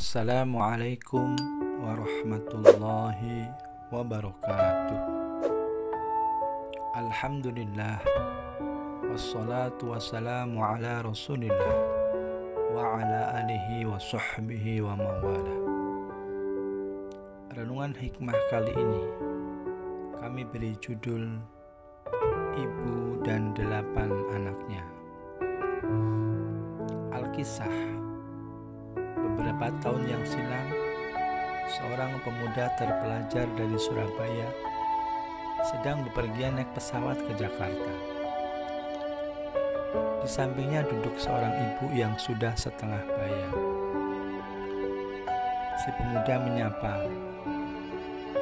Assalamualaikum warahmatullahi wabarakatuh. Alhamdulillah, wassalatu wassalamu ala rasulillah wa ala alihi wa sahbihi wa mawala. Renungan hikmah kali ini kami beri judul Ibu dan 8 anaknya. Alkisah. Beberapa tahun yang silam, seorang pemuda terpelajar dari Surabaya sedang bepergian naik pesawat ke Jakarta. Di sampingnya duduk seorang ibu yang sudah setengah baya. Si pemuda menyapa,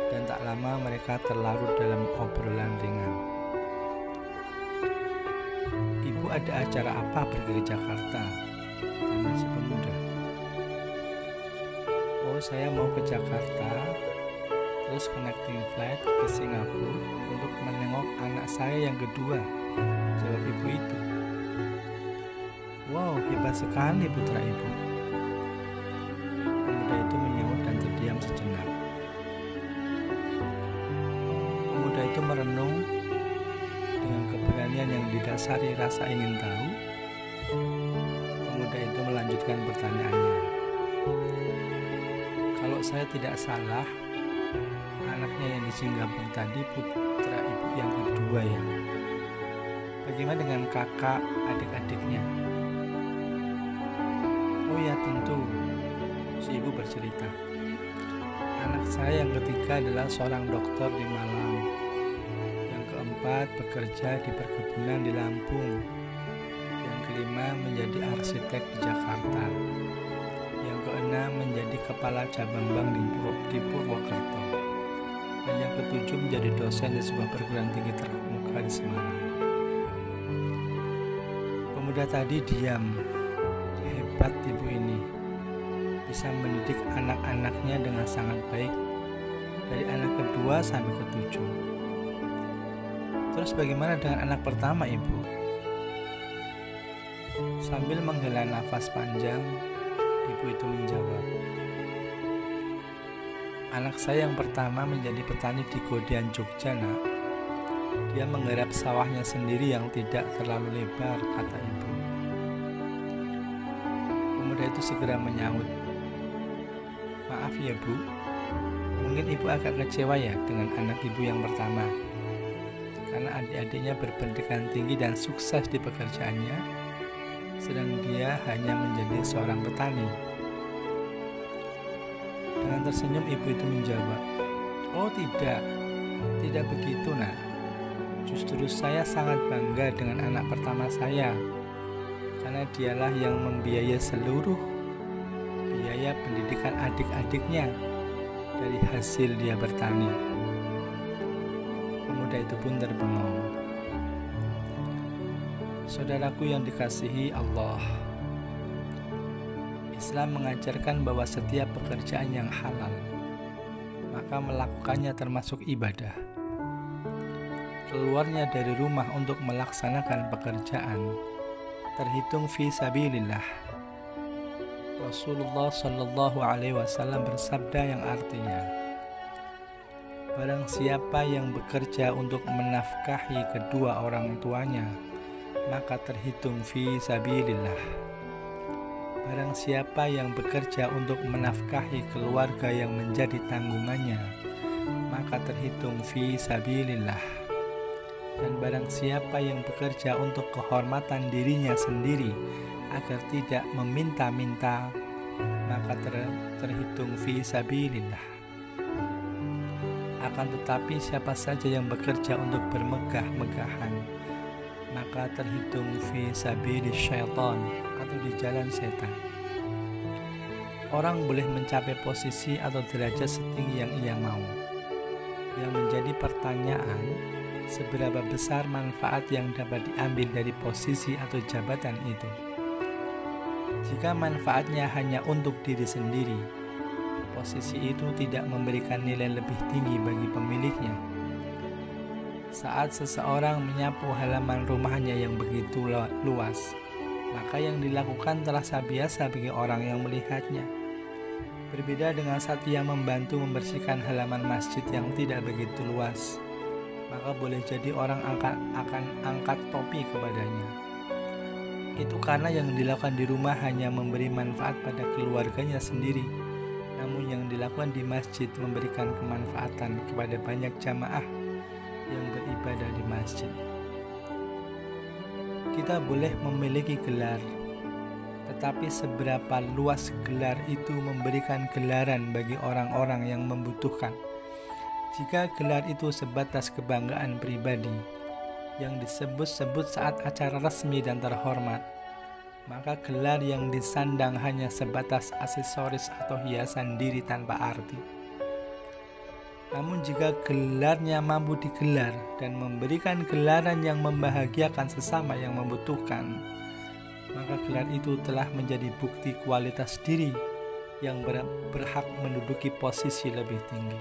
dan tak lama mereka terlarut dalam obrolan ringan. "Ibu, ada acara apa pergi ke Jakarta?" tanya si pemuda. "Oh, saya mau ke Jakarta, terus connecting flight ke Singapura untuk menengok anak saya yang kedua," jawab ibu itu. "Wow, hebat sekali putra ibu." Pemuda itu menyaut dan terdiam sejenak. Pemuda itu merenung dengan keberanian yang didasari rasa ingin tahu. Pemuda itu melanjutkan pertanyaannya. "Kalau saya tidak salah, anaknya yang di Singapura tadi putra ibu yang kedua ya? Bagaimana dengan kakak adik-adiknya?" "Oh ya, tentu," si ibu bercerita. "Anak saya yang ketiga adalah seorang dokter di Malang. Yang keempat bekerja di perkebunan di Lampung. Yang kelima menjadi arsitek di Jakarta. Yang keenam menjadi kepala cabang bank di Purwokerto. Dan yang ketujuh menjadi dosen di sebuah perguruan tinggi terkemuka di Semarang." Pemuda tadi diam. Hebat ibu ini, bisa mendidik anak-anaknya dengan sangat baik, dari anak kedua sampai ketujuh. "Terus bagaimana dengan anak pertama, ibu?" Sambil menghela nafas panjang, ibu itu menjawab, "Anak saya yang pertama menjadi petani di Godean, Jogja, nak. Dia menggarap sawahnya sendiri yang tidak terlalu lebar," kata ibu. Pemuda itu segera menyaut, "Maaf ya bu, mungkin ibu agak kecewa ya dengan anak ibu yang pertama, karena adik-adiknya berpendidikan tinggi dan sukses di pekerjaannya, sedang dia hanya menjadi seorang petani." Dengan tersenyum ibu itu menjawab, "Oh tidak begitu nak. Justru saya sangat bangga dengan anak pertama saya, karena dialah yang membiayai seluruh biaya pendidikan adik-adiknya dari hasil dia bertani." Pemuda itu pun terbengong. Saudaraku yang dikasihi Allah, Islam mengajarkan bahwa setiap pekerjaan yang halal, maka melakukannya termasuk ibadah. Keluarnya dari rumah untuk melaksanakan pekerjaan terhitung fi sabilillah. Rasulullah Shallallahu Alaihi Wasallam bersabda yang artinya, "Barang siapa yang bekerja untuk menafkahi kedua orang tuanya, maka terhitung fi sabilillah. Barang siapa yang bekerja untuk menafkahi keluarga yang menjadi tanggungannya, maka terhitung fi sabilillah. Dan barang siapa yang bekerja untuk kehormatan dirinya sendiri agar tidak meminta-minta, maka terhitung fi sabilillah. Akan tetapi siapa saja yang bekerja untuk bermegah-megahan, maka terhitung fi sabilis syaitan, atau di jalan setan." Orang boleh mencapai posisi atau derajat setinggi yang ia mau. Yang menjadi pertanyaan, seberapa besar manfaat yang dapat diambil dari posisi atau jabatan itu. Jika manfaatnya hanya untuk diri sendiri, posisi itu tidak memberikan nilai lebih tinggi bagi pemiliknya. Saat seseorang menyapu halaman rumahnya yang begitu luas, maka yang dilakukan terasa biasa bagi orang yang melihatnya. Berbeda dengan saat ia membantu membersihkan halaman masjid yang tidak begitu luas, maka boleh jadi orang akan angkat topi kepadanya. Itu karena yang dilakukan di rumah hanya memberi manfaat pada keluarganya sendiri, namun yang dilakukan di masjid memberikan kemanfaatan kepada banyak jamaah yang beribadah di masjid. Kita boleh memiliki gelar, tetapi seberapa luas gelar itu memberikan gelaran bagi orang-orang yang membutuhkan. Jika gelar itu sebatas kebanggaan pribadi yang disebut-sebut saat acara resmi dan terhormat, maka gelar yang disandang hanya sebatas aksesoris atau hiasan diri tanpa arti. Namun jika gelarnya mampu digelar dan memberikan gelaran yang membahagiakan sesama yang membutuhkan, maka gelar itu telah menjadi bukti kualitas diri yang berhak menduduki posisi lebih tinggi.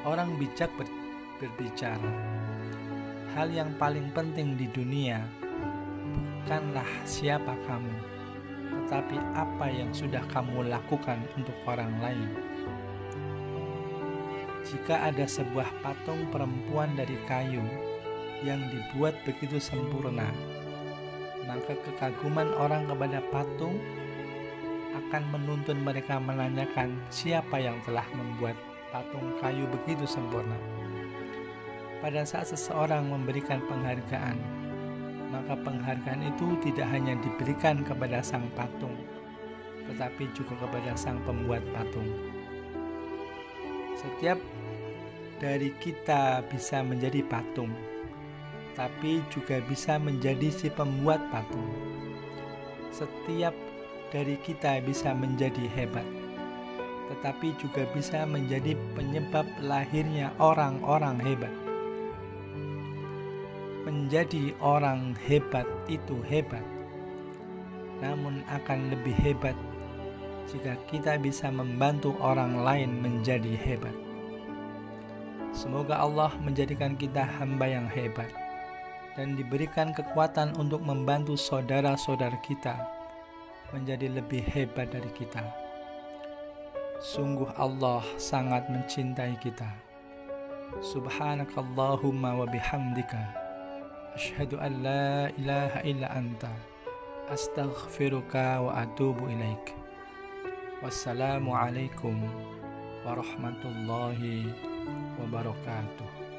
Orang bijak berbicara, hal yang paling penting di dunia bukanlah siapa kamu, tetapi apa yang sudah kamu lakukan untuk orang lain. Jika ada sebuah patung perempuan dari kayu yang dibuat begitu sempurna, maka kekaguman orang kepada patung akan menuntun mereka menanyakan siapa yang telah membuat patung kayu begitu sempurna. Pada saat seseorang memberikan penghargaan, maka penghargaan itu tidak hanya diberikan kepada sang patung, tetapi juga kepada sang pembuat patung. Setiap dari kita bisa menjadi patung, tapi juga bisa menjadi si pembuat patung. Setiap dari kita bisa menjadi hebat, tetapi juga bisa menjadi penyebab lahirnya orang-orang hebat. Menjadi orang hebat itu hebat, namun akan lebih hebat jika kita bisa membantu orang lain menjadi hebat. Semoga Allah menjadikan kita hamba yang hebat dan diberikan kekuatan untuk membantu saudara-saudara kita menjadi lebih hebat dari kita. Sungguh Allah sangat mencintai kita. Subhanakallahumma wa bihamdika, asyhadu an la ilaha illa anta, astaghfiruka wa atubu ilaik. Wassalamualaikum warahmatullahi wabarakatuh.